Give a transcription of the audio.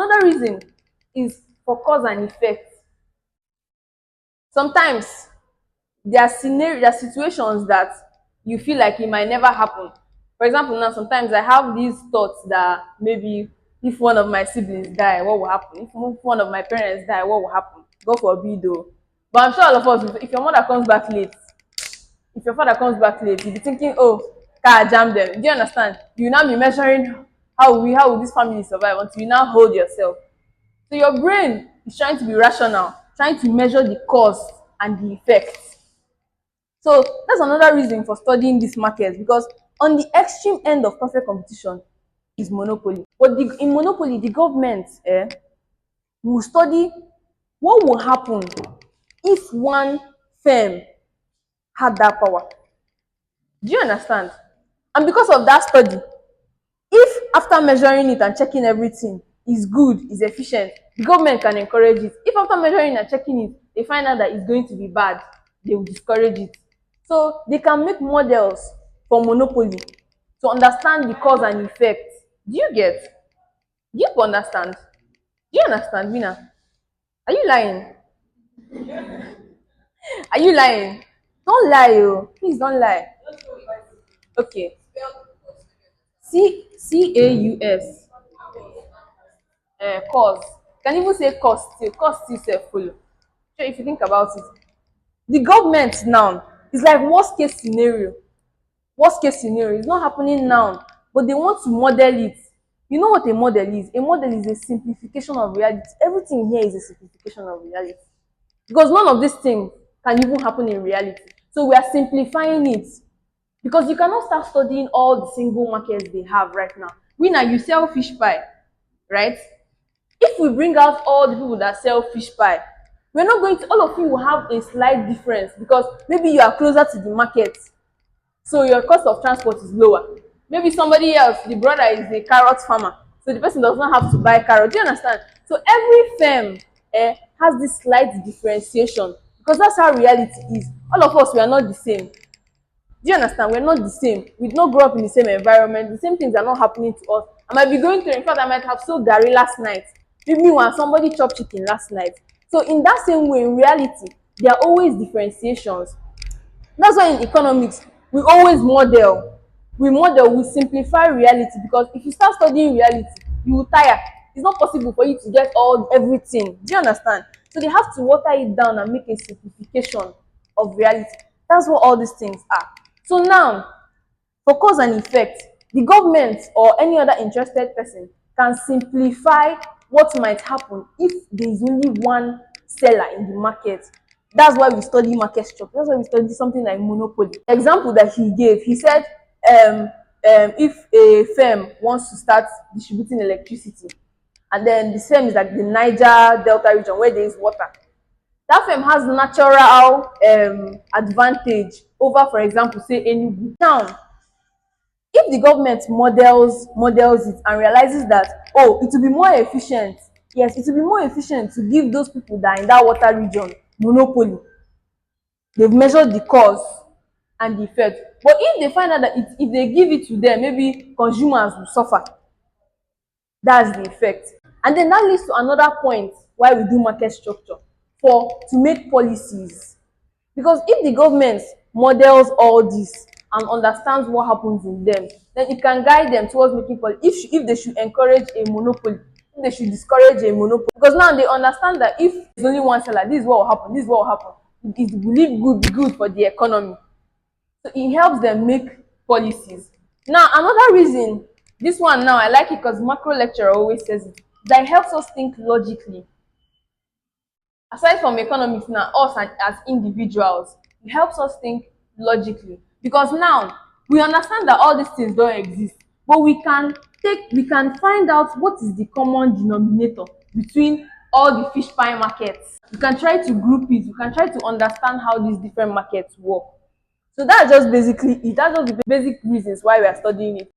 Another reason is for cause and effect. Sometimes there are situations that you feel like it might never happen. For example, now sometimes I have these thoughts that maybe if one of my siblings die, what will happen? If one of my parents die, what will happen? God forbid though. But I'm sure all of us, if your mother comes back late, if your father comes back late, you'll be thinking, oh, car jam them. Do you understand? You now be measuring how will this family survive until you now hold yourself. So your brain is trying to be rational, trying to measure the cause and the effect. So that's another reason for studying this market, because on the extreme end of perfect competition is monopoly. But in monopoly, the government will study what will happen if one firm had that power. Do you understand? And because of that study, if after measuring it and checking everything is good, is efficient, the government can encourage it. If after measuring and checking it, they find out that it's going to be bad, they will discourage it. So they can make models for monopoly to understand the cause and effect. Do you get? Do you understand? Do you understand, Mina? Are you lying? Are you lying? Don't lie, oh. Please don't lie. Okay. Caus. Cause. You can even say cost still. Cost still self follow. So if you think about it, the government now is like worst case scenario. Worst case scenario is not happening now, but they want to model it. You know what a model is? A model is a simplification of reality. Everything here is a simplification of reality, because none of these things can even happen in reality. So we are simplifying it, because you cannot start studying all the single markets they have right now. We now, you sell fish pie, right? If we bring out all the people that sell fish pie, we're not going to, all of you will have a slight difference, because maybe you are closer to the market, so your cost of transport is lower. Maybe somebody else, the brother is a carrot farmer, so the person does not have to buy carrot. Do you understand? So every firm has this slight differentiation, because that's how reality is. All of us, we are not the same. Do you understand? We're not the same. We did not grow up in the same environment. The same things are not happening to us. I might be going through, in fact, I might have sold garri last night. Maybe when somebody chopped chicken last night. So in that same way, in reality, there are always differentiations. That's why in economics, we always model. We simplify reality, because if you start studying reality, you will tire. It's not possible for you to get everything. Do you understand? So they have to water it down and make a simplification of reality. That's what all these things are. So now, for cause and effect, the government or any other interested person can simplify what might happen if there is only one seller in the market. That's why we study market structure. That's why we study something like monopoly. The example that he gave, he said, if a firm wants to start distributing electricity, and then the firm is like the Niger Delta region where there is water, that firm has natural advantage over, for example, say Enugu. Now, if the government models it and realizes that, oh, it will be more efficient, yes, it will be more efficient to give those people that are in that water region monopoly. They've measured the cause and the effect. But if they find out that if they give it to them, maybe consumers will suffer. That's the effect. And then that leads to another point why we do market structure, to make policies. Because if the government models all this and understands what happens in them, then it can guide them towards making policy. If they should encourage a monopoly, if they should discourage a monopoly. Because now they understand that if there's only one seller, this is what will happen, this is what will happen. It will be good for the economy. So it helps them make policies. Now, another reason, this one now, I like it because macro lecturer always says it, that it helps us think logically. Aside from economics now, us as individuals, it helps us think logically. Because now, we understand that all these things don't exist, but we can find out what is the common denominator between all the fish pie markets. You can try to group it, you can try to understand how these different markets work. So that's just basically it. That's just the basic reasons why we are studying it.